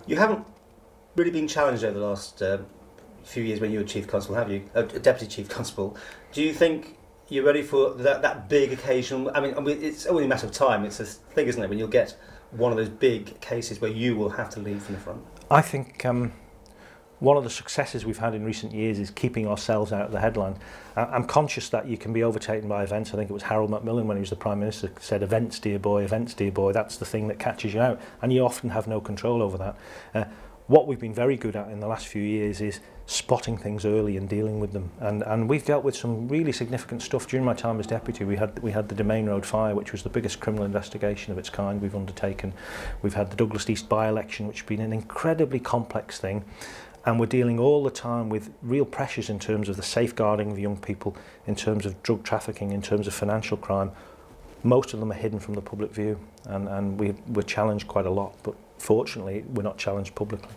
You haven't really been challenged over the last few years when you were Chief Constable, have you? Deputy Chief Constable. Do you think you're ready for that big occasion? I mean, it's only a matter of time. It's a thing, isn't it, when you'll get one of those big cases where you will have to lead from the front? I think one of the successes we've had in recent years is keeping ourselves out of the headline. I'm conscious that you can be overtaken by events. I think it was Harold Macmillan, when he was the Prime Minister, said, events, dear boy, that's the thing that catches you out. And you often have no control over that. What we've been very good at in the last few years is spotting things early and dealing with them. And we've dealt with some really significant stuff. During my time as deputy, we had the Domain Road fire, which was the biggest criminal investigation of its kind we've undertaken. We've had the Douglas East by-election, which has been an incredibly complex thing. And we're dealing all the time with real pressures in terms of the safeguarding of young people, in terms of drug trafficking, in terms of financial crime. Most of them are hidden from the public view, and we're challenged quite a lot, but fortunately we're not challenged publicly.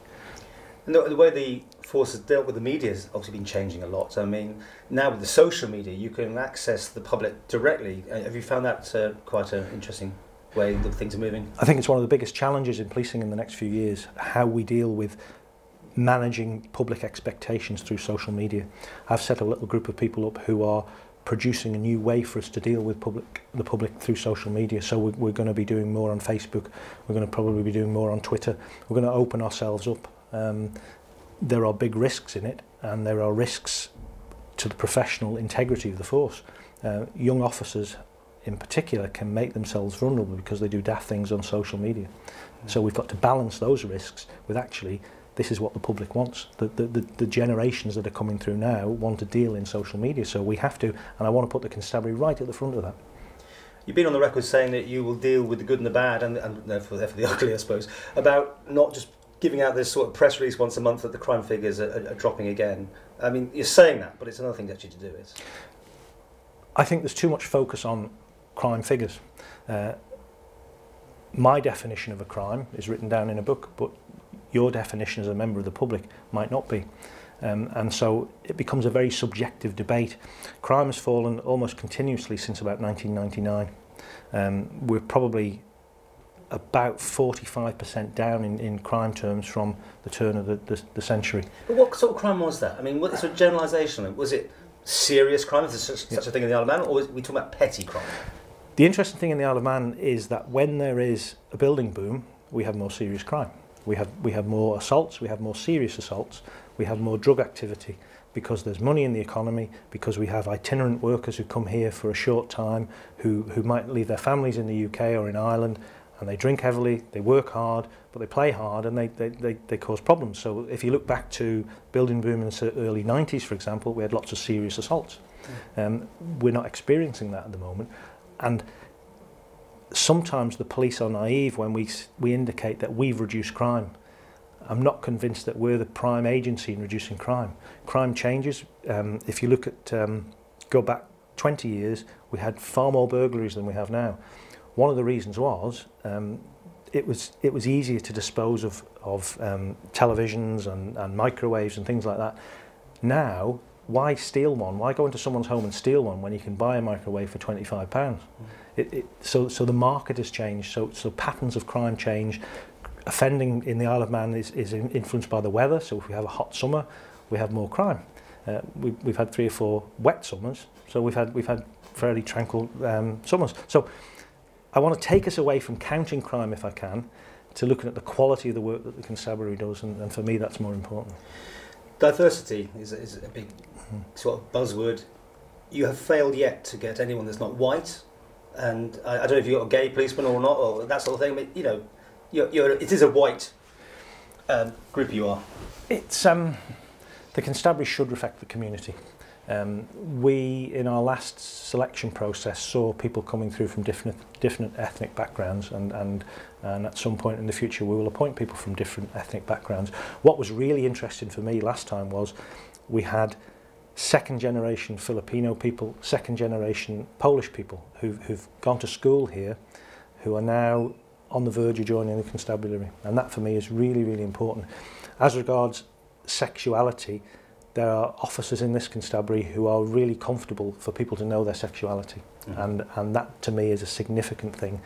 And the way the force has dealt with the media has obviously been changing a lot. I mean, now with the social media, you can access the public directly. Have you found that quite an interesting way that things are moving? I think it's one of the biggest challenges in policing in the next few years, how we deal with managing public expectations through social media. I've set a little group of people up who are producing a new way for us to deal with the public through social media. So we're going to be doing more on Facebook. We're going to probably be doing more on Twitter. We're going to open ourselves up. There are big risks in it, and there are risks to the professional integrity of the force. Young officers in particular can make themselves vulnerable because they do daft things on social media. So we've got to balance those risks with actually, this is what the public wants. The generations that are coming through now want to deal in social media, so we have to, and I want to put the constabulary right at the front of that. You've been on the record saying that you will deal with the good and the bad, and therefore the ugly, I suppose, about not just giving out this sort of press release once a month that the crime figures are dropping again. I mean, you're saying that, but it's another thing actually to do it. I think there's too much focus on crime figures. My definition of a crime is written down in a book, but your definition as a member of the public might not be. And so it becomes a very subjective debate. Crime has fallen almost continuously since about 1999. We're probably about 45% down in crime terms from the turn of the century. But what sort of crime was that? I mean, what sort of generalisation? Was it serious crime? Is there such a thing in the Isle of Man, or are we talking about petty crime? The interesting thing in the Isle of Man is that when there is a building boom, we have more serious crime. We have more assaults, we have more serious assaults, we have more drug activity because there's money in the economy, because we have itinerant workers who come here for a short time, who might leave their families in the UK or in Ireland, and they drink heavily, they work hard, but they play hard, and they cause problems. So if you look back to building boom in the early 90s, for example, we had lots of serious assaults. We're not experiencing that at the moment. And sometimes the police are naive when we indicate that we've reduced crime. I'm not convinced that we're the prime agency in reducing crime. Crime changes. If you look at, go back 20 years, we had far more burglaries than we have now. One of the reasons was it was easier to dispose of televisions and microwaves and things like that. Now, why steal one? Why go into someone's home and steal one when you can buy a microwave for £25? So the market has changed. So patterns of crime change. Offending in the Isle of Man is influenced by the weather. So if we have a hot summer, we have more crime. We've had 3 or 4 wet summers, so we've had fairly tranquil summers. So I want to take us away from counting crime, if I can, to looking at the quality of the work that the constabulary does, and for me that's more important. Diversity is a big sort of buzzword. You have failed yet to get anyone that's not white, and I don't know if you've got a gay policeman or not, or that sort of thing, but you know, it is a white group you are. It's the constabulary should reflect the community. We, in our last selection process, saw people coming through from different ethnic backgrounds, and at some point in the future we will appoint people from different ethnic backgrounds. What was really interesting for me last time was we had second-generation Filipino people, second-generation Polish people who've gone to school here, who are now on the verge of joining the constabulary, and that for me is really, really important. As regards sexuality, there are officers in this constabulary who are really comfortable for people to know their sexuality, and that to me is a significant thing.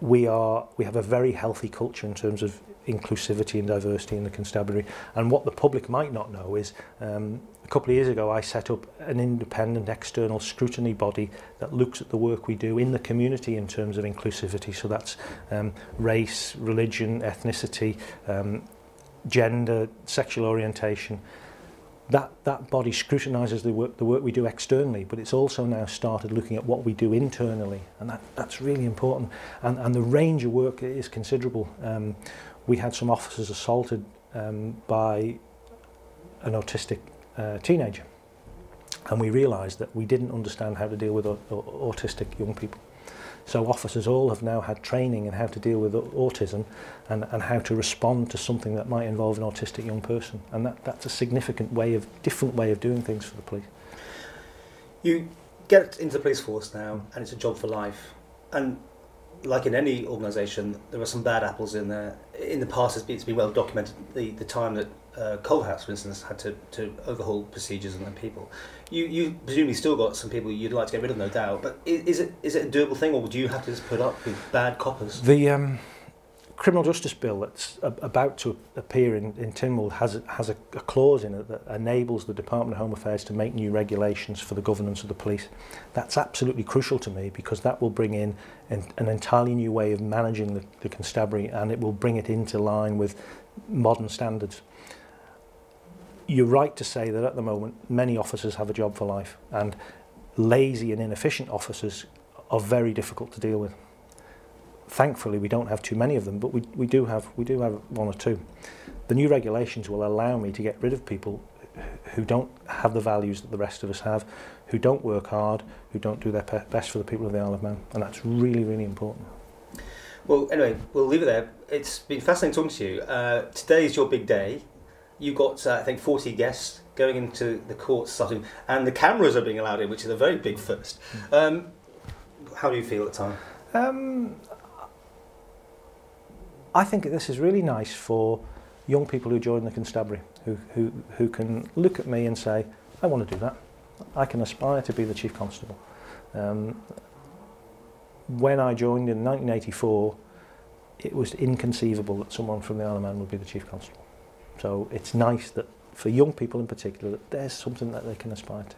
We have a very healthy culture in terms of inclusivity and diversity in the constabulary, and what the public might not know is a couple of years ago I set up an independent external scrutiny body that looks at the work we do in the community in terms of inclusivity. So that's race, religion, ethnicity, gender, sexual orientation. That body scrutinises the work we do externally, but it's also now started looking at what we do internally, and that's really important. And the range of work is considerable. We had some officers assaulted by an autistic teenager, and we realised that we didn't understand how to deal with autistic young people. So officers all have now had training in how to deal with autism and how to respond to something that might involve an autistic young person. And that's a significant different way of doing things for the police. You get into the police force now, and it's a job for life. And like in any organisation, there are some bad apples in there. In the past, it's been well documented the time that Coalhouse, for instance, had to overhaul procedures and people. You presumably still got some people you'd like to get rid of, no doubt. But is it a doable thing, or do you have to just put up with bad coppers? The criminal justice bill that's about to appear in Tynwald has a clause in it that enables the Department of Home Affairs to make new regulations for the governance of the police. That's absolutely crucial to me, because that will bring in an entirely new way of managing the constabulary, and it will bring it into line with modern standards. You're right to say that at the moment many officers have a job for life, and lazy and inefficient officers are very difficult to deal with. Thankfully we don't have too many of them, but we do have one or two. The new regulations will allow me to get rid of people who don't have the values that the rest of us have, who don't work hard, who don't do their best for the people of the Isle of Man, and that's really, really important. Well, anyway, we'll leave it there. It's been fascinating talking to you. Today is your big day. You've got, I think, 40 guests going into the court starting, and the cameras are being allowed in, which is a very big first. How do you feel at the time? I think this is really nice for young people who join the constabulary, who can look at me and say, I want to do that. I can aspire to be the Chief Constable. When I joined in 1984, it was inconceivable that someone from the Isle of Man would be the Chief Constable. So it's nice that for young people in particular, that there's something that they can aspire to.